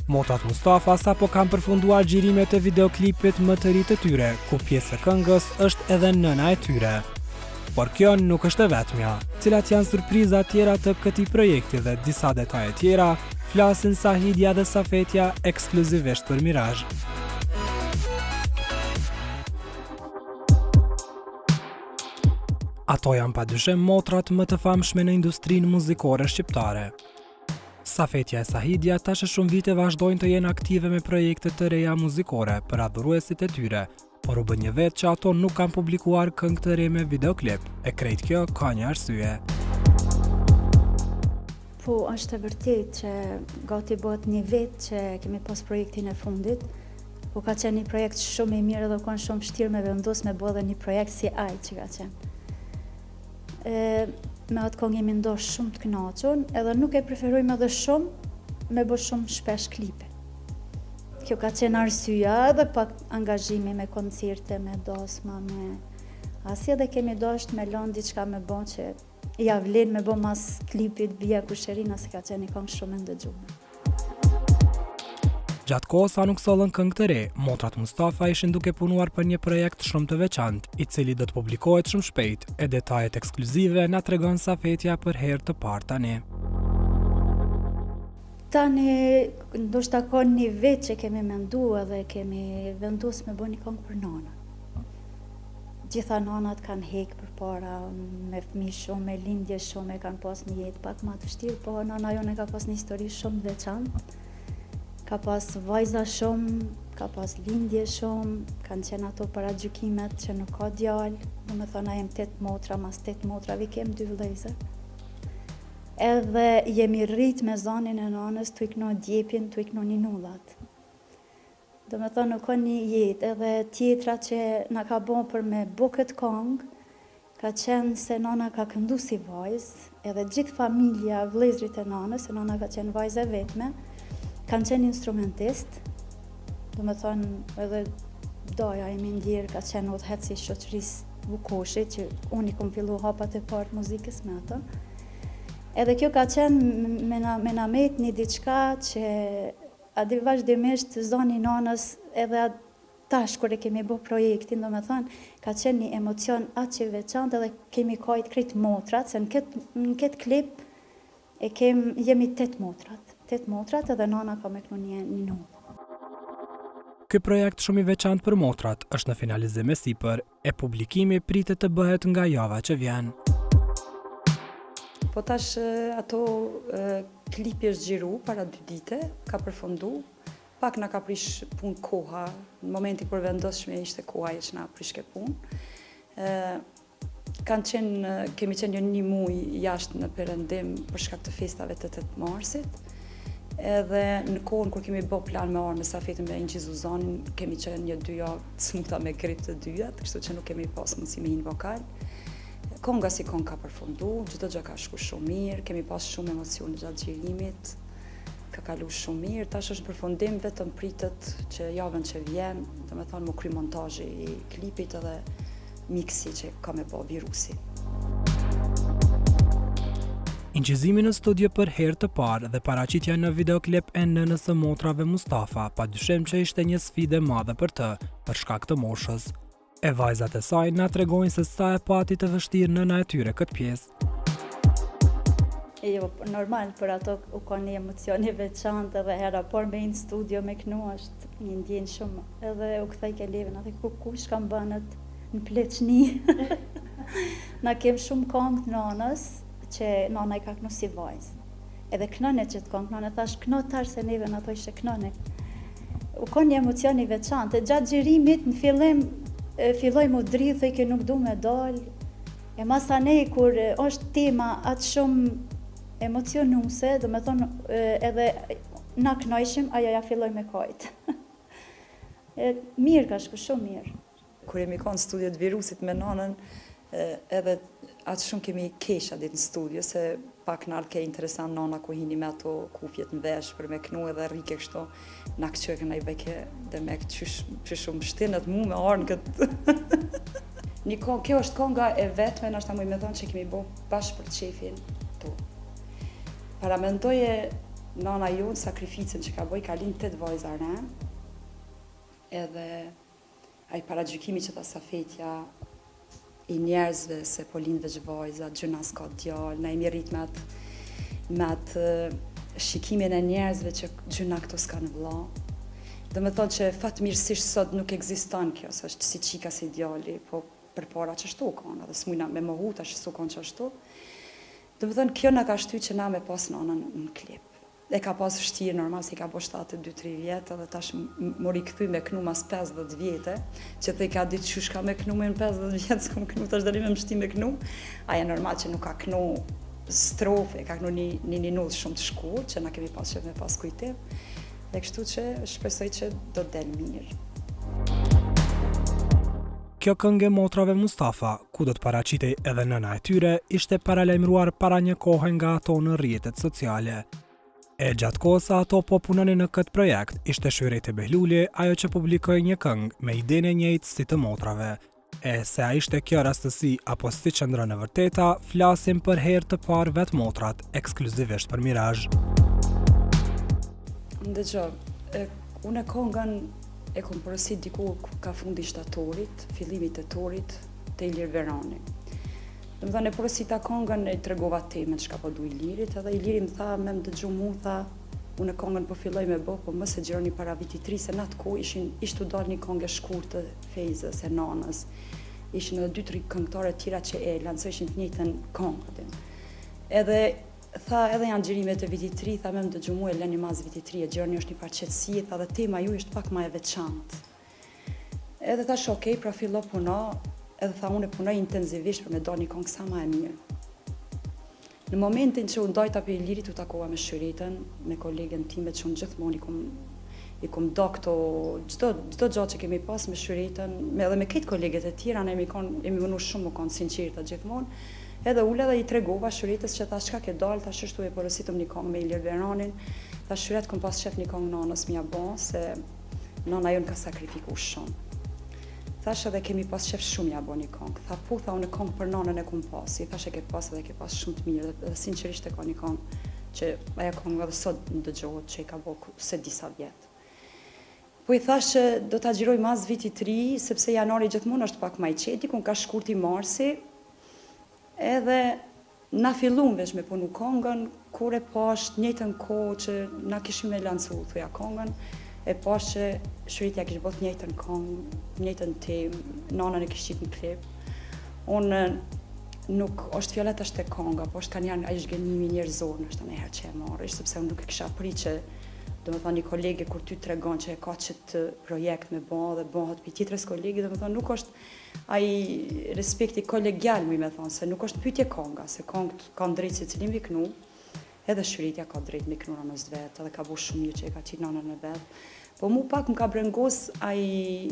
Motrat Mustafa sapo kanë përfunduar xhirimet e videoklipit më të ri të tyre, ku pjesë e këngës është edhe nëna e tyre. Por kjo nuk është e vetmja, cilat janë surpriza tjera të këtij projekti dhe disa detaje tjera, flasin Sahidia dhe Safetia ekskluzivisht për Mirazh. Ato janë padyshim motrat më të famshme në industrinë muzikore shqiptare. Safetia e Sahidia tash e shumë vite vazhdojnë të jenë aktive me projekte të reja muzikore për adhuruesit e tyre, por u bë një vetë që ato nuk kanë publikuar këngë të re me videoklip, e krejt kjo ka një arsye. Po, është e vërtet që gati bëhet një vetë që kemi pas projektin e fundit, po ka qenë një projekt shumë i mirë dhe kanë shumë vështirë me vendos me bëhe një projekt si ai që ka qenë. Me atë këngë jemi ndosh shumë të kënaqur, edhe nuk e preferojmë edhe shumë me bë shumë shpesh klipe. Kjo ka qenë arsyeja edhe pak angazhimi me koncerte, me dasma, me asje dhe kemi dashur me lënë diçka me bë që ja vlen me bë mas klipit Bia Kusherina se ka qenë një këngë shumë e ndëgjuar. Gjatë kohës sa nuk sollën këngë të re, Motrat Mustafa ishin duke punuar për një projekt shumë të veçantë, i cili do të publikohet shumë shpejt, e detajet ekskluzive na tregon Safetia për herë të parë tani. Tani, ndoshta ka një vetë që kemi menduar dhe kemi vendosur me bë një këngë për nana. Gjitha nanat kanë hekë përpara me fëmijë shumë, me lindje shumë, e kanë pas një jetë pak më të vështirë, po nana jone ka pas një histori shumë të veçantë. Ka pas vajza shumë, ka pas lindje shumë, kanë qenë ato paragjykimet që nuk ka djalë, do me thona jem 8 motra, mas 8 motrave kem 2 vëllezër. Edhe jemi rrit me zanin e nanës, tu ikno djepin, tu ikno ninullat. Do me thonë nuk ka një jetë, edhe tjetra që na ka bon për me bo këtë këngë, ka qenë se nana ka këndu si vajzë, edhe gjithë familja, vëllezrit e nanës, se nana ka qenë vajzë e vetme, kanë qenë instrumentist, do me thonë edhe doja e mi ndjerë ka qenë udhëheci i shoqërisë Vukoshi, që unë i kom fillu hapat e partë muzikës me ato. Edhe kjo ka qenë me na met një diçka që adi vazhdimisht zoni nanës edhe tash kur e kemi bo projektin, do me thonë, ka qenë një emocion atë që veçantë edhe kemi kajt krejt motrat, se në këtë klip jemi 8 motrat. 8 motrat edhe nana ka me kënu një nullë. Ky projekt shumë i veçantë për motrat është në finalizim e sipër, e publikimi pritet të bëhet nga java që vjen. Po tash ato klipi është xhiru para 2 dite, ka përfundu, pak na ka prish punë koha, në momenti kur vendosshme ishte koha që na prishke punë. Kemi qenë një muj jashtë në Perëndim për shkak të festave të 8 marsit. Edhe në kohën kur kemi bë plan me orë me Safetin me Inxhi Zuzanin, kemi qenë një 2 javë të smuta me grip të dyjat, kështu që nuk kemi pas mundësi me një vokal. Konga si kong ka përfundu, çdo gjë ka shku shumë mirë, kemi pas shumë emocione gjatë xhirimit, ka kalu shumë mirë, tash është në përfundim, vetëm pritet që javën që vjen, domethënë mu kry montazhi i klipit edhe miksi që ka me bë Virusi. Inqizimi në studio për herë të parë dhe paraqitja në videoklip e nënës së motrave Mustafa, padyshim që ishte një sfidë e madhe për të, për shkak të moshës. E vajzat e saj na tregojnë se sa e pati të vështirë nëna e tyre këtë pjesë. Jo, normal, për ato u ka një emocion i veçantë edhe hera por me në studio me kënu është një ndjenjë shumë. Edhe u kthej ke leven, atë kush kam bënët në pleçni. Na kem shumë këngë të nanës, që nana i ka kënu si vajzë. Edhe kënone që të këngë, nane thash këno tarë se neve në ato ishte kënone. U ka një emocion i veçantë. Gjatë xhirimit në fillim filloj mu dridhë që nuk du me dalë. E masa nej kur është tema atë shumë emocionuse, do me thonë edhe na knojshim, ajo ja filloj me kajtë. Mirë ka shku, shumë mirë. Kur jemi ka në studiot Virusit me nanën, edhe atë shumë kemi kesha ditë në studio, se pak në ardhë ke interesant nana ku hini me ato kufjet në vesh për me kënu edhe rrike kështu, na këtë që e këna i beke dhe me këtë që shumë shtinët mu me arnë këtë. Kjo është konga e vetme, nështë ta muj me thonë që kemi bo bashkë për qefin tu. Paramentoje nana jonë sakrificën që ka bëj, ka lind 8 vajza re, edhe ai paragjykimi që ta Safetja i njerëzve se po lind veç vajza, gjëna s'ka djalë, na jemi rrit me atë shikimin e njerëzve që gjëna këto s'kan vëlla. Dhe me thonë që fatmirësisht sot nuk ekziston kjo, se është si qika si djali, po përpara qështu kanë, edhe s'mujna me mohu tash s'u kanë qështu. Dhe me thonë kjo na ka shty që na me pas nanën në klip. E ka pas vështirë normal, se i ka bo 2-3 vjetë, dhe tash mori këthy me knu mas 50 vjetë, që të i ka ditë që shka me knu me në 50 vjetë, s'kom knu, tash dëri me mështi me knu. Aja normal që nuk ka knu strofe, ka knu një nullë shumë të shkurtë, që na kemi pas që me pas kujtim. Dhe kështu që shpresoj që do të del mirë. Kjo këngë e motrave Mustafa, ku do të paraqitej edhe nëna e tyre, ishte paralajmëruar para një kohe nga ato në rrjetet sociale. E gjatë kohës ato po punonin në këtë projekt, ishte Shyrete Behluli ajo që publikoi një këngë me idenë e njëjtë si të motrave. E se a ishte kjo rastësi apo si qëndron e vërteta, flasim për herë të parë vetë motrat, ekskluzivisht për Mirazh. Ndëgjoj, unë këngën e kom porosit diku ka fundi shtatorit, fillimi tetorit, te Ilir Verani. Dhe më thënë e porosita këngën e tregova temën që ka po du Ilirit, edhe Iliri më tha, me më dëgju mu, tha, unë këngën po filloj me bo, po mëse gjëroni para viti 3, se në atë ku ishtu dalë një këngë e shkurtë të Fejzës e Nanës. Ishin edhe 2-3 këngëtare tjera që e lancojshin të njëjtën këngë. Edhe tha, edhe janë gjërimet e viti 3, tha me më dëgju mu e leni mas viti 3, e gjëroni është një parqetësi, tha dhe tema ju ishtë pak ma e veçantë. Edhe thash, okej, pra fillo puno, edhe tha unë e punoj intenzivisht për me do një këngë sa ma e mirë. Në momentin që unë dojta për Ilirit u takova me Shyretën, me kolegen time që unë gjithmonë i kom do këto, gjdo gjatë që kemi pas me Shyretën, edhe me këtë koleget e tjera, ne jemi mënu shumë më konë sinqirta gjithmonë, edhe ule dhe i tregova Shyretës që tha shka ke dalë, tha shështu e porositëm një këngë me Ilir Veranin, tha Shyret kom pas shef një këngë nanës mja bon, se nana jonë ka sakrifiku shumë. Thash edhe kemi pas shef shumë ja bo një këngë. Tha pu, tha unë këngë për nanën e kum pas. I thash e ke pas edhe ke pas shumë të mirë. Dhe sinqerisht e ka një këngë që aja këngë edhe sot në dëgjohet që i ka bo se disa vjetë. Po i thash që do t'a gjiroj mas viti 3, sepse janari gjithmonë është pak ma i qeti, kun ka shkurti marsi, edhe na fillum veç me punu këngën, kur e pash njëjtën kohë që na kishim me lancu, thuja këngën, e pash që Shrytja kishë bot njëjtën këngë, njëjtën temë, nanën e kishë qitë në klip. Unë nuk është fjallet është e kënga, po është ka njerë a i shgënimi njerëzor në është të nejherë që e marrë, sepse unë nuk e kisha pri që, do më thonë një kolege kur ty tregon që e ka qëtë projekt me bo dhe bohat për tjetërës kolegi, do më thonë nuk është a i respekti kolegjal, me thonë, se nuk është pyetje kënga, se këngët ka drejtë se cilin viknu, edhe Shrytja ka drejtë me kënu nanës vetë, edhe ka bu shumë një që e ka qitë nanën e vetë. Po mu pak më ka brengos ai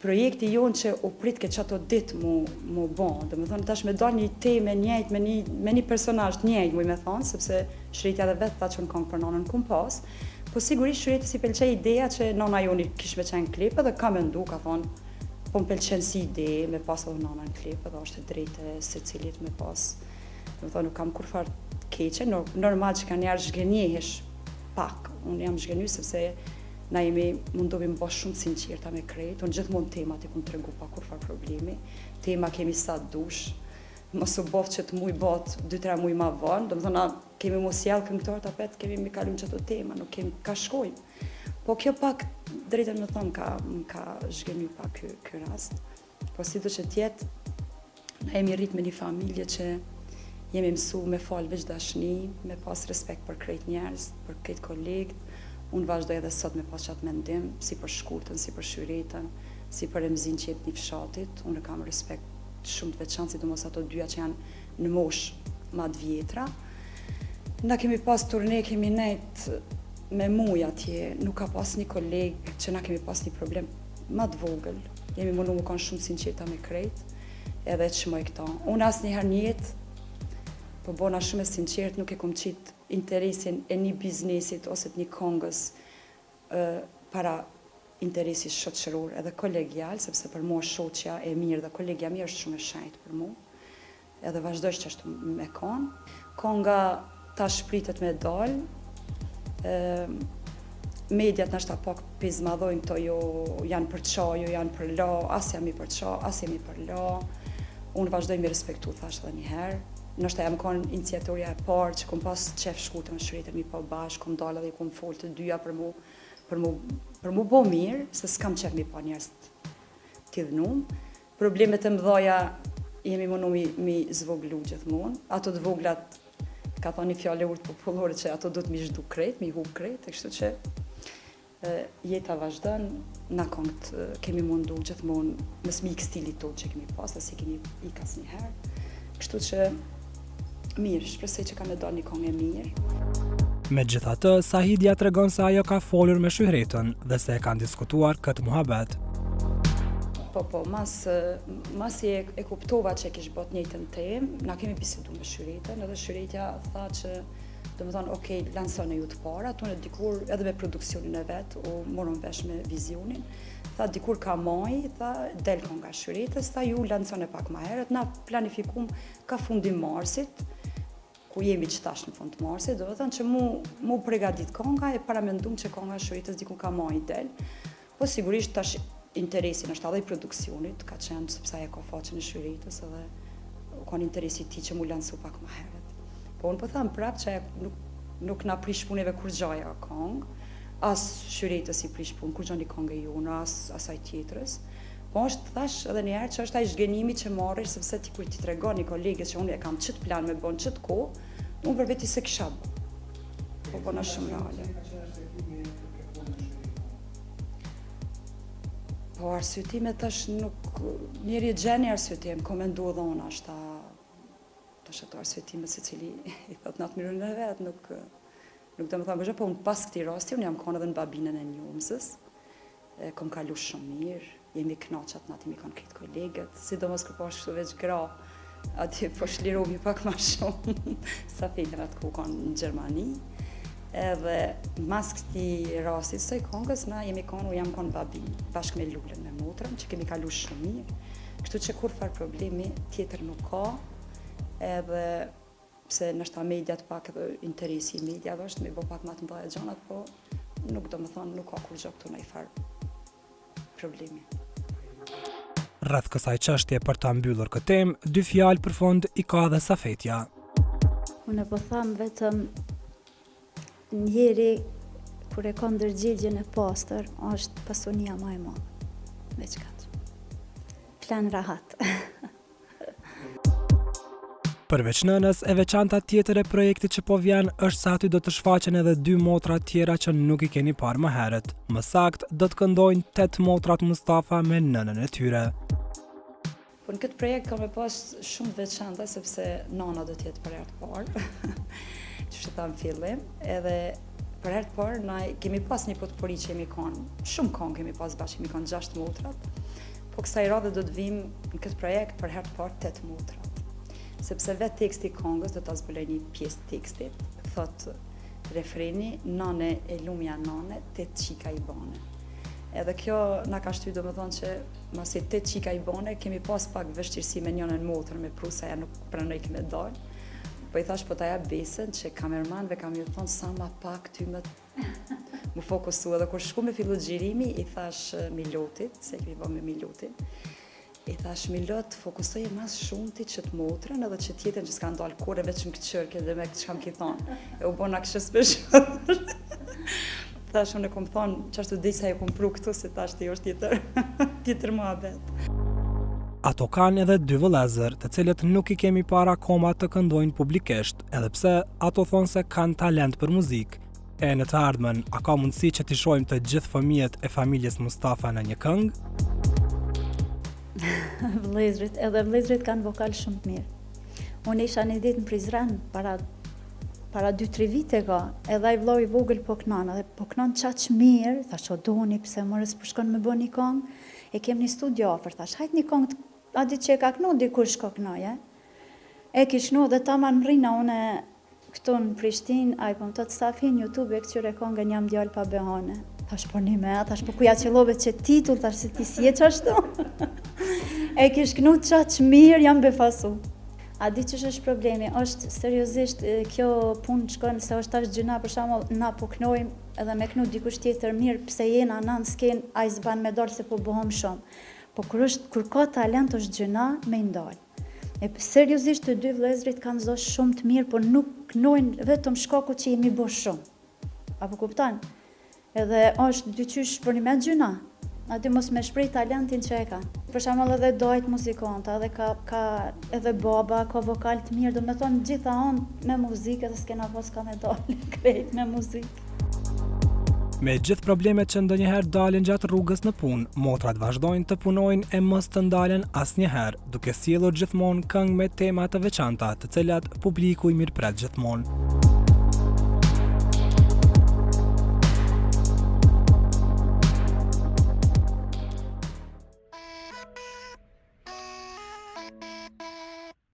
projekti jonë që u prit ke qato ditë mu bon. Dhe me thonë tash me dal një temë njëjtë me një personazh njëjtë, mu i me thonë, sepse Shrytja dhe vetë tha që në këngë për nanën kum pas. Po sigurisht Shrytja si pëlqej ideja që nana joni kish me qenë klip edhe ka mendu, ka thonë, po më pëlqen si ide me pas edhe nana në klip edhe është e drejtë se cilit me pas. Dhe me thonë nuk kam kur farë keqe, normal që ka njerë zhgënjehesh pak. Unë jam zhgënju sepse na jemi mundovi më bësh shumë sinqirta me krejt, unë gjithmonë temat i kun të regu pa kur farë problemi, tema kemi sa dush, mos u bof që të muj bot 2-3 muj ma vonë, do më thona kemi mos jallë këngëtar të apet, kemi mi kalum qëto tema, nuk kemi ka shkojmë. Po kjo pak, drejtën më thonë, më ka zhgënyu pak ky rast, po si do që tjetë, na jemi rrit me një familje që jemi mësu me falë veç dashni, me pas respekt për krejt njerëz, për krejt kolegët. Unë vazhdoj edhe sot me pas qatë mendim, si për Shkurtën, si për Shyretën, si për Emzin që jetë një fshatit. Unë kam respekt shumë të veçantë, sidomos ato dyja që janë në mosh ma të vjetra. Na kemi pas turne, kemi nejt me muj atje, nuk ka pas një kolegë që na kemi pas një problem ma të vogël. Jemi mundu më kanë shumë sinqeta me krejt, edhe që më e këta. Unë asë njëherë njetë, po bona shumë e sinqert, nuk e kom qitë interesin e një biznesit ose të një këngës para interesit shoqëror edhe kolegjal, sepse për mua shoqja e mirë dhe kolegja mirë është shumë e shenjtë për mua, edhe vazhdoj që është me konë. Kënga ta shpritet me dalë, Mediat nështë pak pizmadhojnë këto, jo janë për qa, jo janë për la, as jam i për qa, as jam i për la. Unë vazhdoj me respektu, thash dhe njëherë. Nështë jam konë iniciatorja e parë që kom pas qef shkute me shëritër mi pa bashkë, kom dalë dhe kom folë të dyja për mu bo mirë, se s'kam qef mi pa njerës t'i dhënum. Problemet e mdhaja jemi mënu mi zvoglu gjithmonë. Ato të voglat, ka thoni fjale urtë popullore që ato do t'mi zhdu krejt, mi hub krejt, e kështu që jeta vazhdon, na këngët kemi mundu gjithmonë mës mi ik stilit tot që kemi pas, dhe si kemi ik asnjëherë. Kështu që mirë, shpresoj që ka me dalë një këngë e mirë. Megjithatë, Sahidia tregon se ajo ka folur me Shyhretën dhe se e kanë diskutuar këtë muhabet. Po, mas e kuptova që e kish bot njëjtën temë, na kemi bisedu me Shyhretën, edhe Shyhretja tha që do me thonë, okej, lansone ju të para, tonë dikur edhe me produksionin e vetë, u morën vesh me vizionin, tha dikur ka maj, tha del kënga Shyhretës, tha ju lansone pak ma herët, na planifikum ka fundi marsit, ku jemi që tash në fund të marsit, do me thonë që mu pregadit kënga e paramendum që kënga Shyhretës dikur ka maj del, po sigurisht tash interesin është edhe i produksionit, ka qenë sepse ajo ka faqen e Shyhretës edhe kanë interesi ti që mu lansu pak ma herët. Po unë po thamë prapë që nuk na prish puneve kur gjaja këngë, as Shyhretës i prish punë, kur gjani këngë e jonë, as asaj tjetrës. Po është thash edhe njerë që është ai zhgënimi që marrish, sepse ti kur ti tregon një kolegës që unë e kam qëtë plan me bon qëtë ko, unë për veti se kisha bo. Po bona shumë reale. Po arsyetime tash nuk, njeri e gjeni arsyetime, komendu edhe unë ashta, tash ato arsyetime se cili i thot në atë mirën e vetë, nuk do më thamë bëshë, po unë pas këti rasti, unë jam konë edhe në babinën e njumësës, kom kalu shumë mirë, jemi knaqat në aty mi kanë këtë kolegët, sidomos kërë po është kështu veç gra, aty po shliromi pak ma shumë, sa fejtën atë ku kanë në Gjermani, edhe mas këti rasti sëj kongës, na jemi konë, u jam konë babinë, bashkë me lullën me motrën, që kemi kalu shumë mirë, kështu që kur farë problemi tjetër nuk ka, edhe pse nështë mediat pak edhe interesi i mediave është me bo pak ma të mdhaja gjanat, po nuk do më thonë nuk ka kur gjo këtu në i farë problemi. Rreth kësaj çështje për ta mbyllur këtë temë, dy fjalë për fund i ka dhe Safetja. Unë po tham vetëm njeri kur e ka ndërgjegjen e pastër, është pasunia më e madhe. Veç katë. Plan rahat. Përveç nënës, e veçanta tjetër e projektit që po vjen është se aty do të shfaqen edhe 2 motra tjera që nuk i keni parë më herët. Më sakt, do të këndojnë 8 motrat Mustafa me nënën e tyre. Po në këtë projekt kam e pas shumë veçanta sepse nana do t'jetë për herë të parë, që shtë thamë fillim, edhe për herë të parë na kemi pas një potpori që jemi kanë, shumë kanë kemi pas bashkë, kemi kanë 6 motrat, po kësaj radhe do të vim në këtë projekt për herë të parë 8 motrat. Sepse vetë teksti i këngës do ta zbuloj një pjesë tekstit, thot refreni, nane e lumja nane, 8 qika i bane. Edhe kjo na ka shty do më thonë që masi 8 qika i bane, kemi pas pak vështirësi me njënën motrën me prusa ja nuk pranoj këme dalë. Po i thash po ta ja besën që kamermanve kam ju thonë sa ma pak ty më mu fokusu. Edhe kur shku me fillu xhirimi, i thash Milotit, se kemi bë me Milotin, i thash Milot, fokusoj e mas shumë ti qëtë motrën edhe që tjetën që s'ka ndalë kore veç më këqërke dhe me këtë që kam ki thonë. E u bona kështë speshër. Thash unë e kom thonë, qashtu dhej sa e kom pru këtu, se tash të jo është tjetër mua bet. Ato kanë edhe 2 vëllezër, të cilët nuk i kemi para akoma të këndojnë publikisht, edhe pse ato thonë se kanë talent për muzikë. E në të ardhmen, a ka mundësi që t'i shohim të gjithë fëmijët e familjes Mustafa në një këngë? Vëllezrit, edhe vëllezrit kanë vokal shumë të mirë. Unë isha një ditë në Prizren, para 2-3 vite ka, edhe ai vllai i vogël po kënon, edhe po kënon çaq mirë, thash o doni pse morës po shkon me bën një këngë, e kem një studio afër, thash hajt një këngë, a di që e ka kënu dikur shko kënoje. E kishnu dhe taman rrina une këtu në Prishtinë, ai po më thotë Safi në YouTube e këtyre këngën jam djalë pa behane. Thash po një me, thash po ku ja qellove që titull, thash se ti si e qashtu. E kish kënu qaq mirë, jam befasu. A di që është problemi, është seriozisht kjo punë shkon se është tash gjëna për shembull na po knojmë edhe me knu dikush tjetër mirë pse jena nën sken ai s'ban me dal se po bëhom shumë. Po kur ka talent është gjëna me ndal. E seriozisht të dy vëllezrit kanë zosh shumë të mirë, por nuk knojnë vetëm shkaku që jemi bë shumë. Apo kupton? Edhe është dyqysh për një me gjëna. Aty mos me shprej talentin që e ka. Për shembull edhe dojt muzikanta, edhe ka edhe baba, ka vokal të mirë, do me thonë gjitha anë me muzikë, edhe s'kena pas ka me dalë krejt me muzikë. Me gjithë problemet që ndonjëherë dalin gjatë rrugës në punë, motrat vazhdojnë të punojnë e mos të ndalen asnjëherë, duke sjellur gjithmonë këngë me tema të veçanta, të cilat publiku i mirëpret gjithmonë.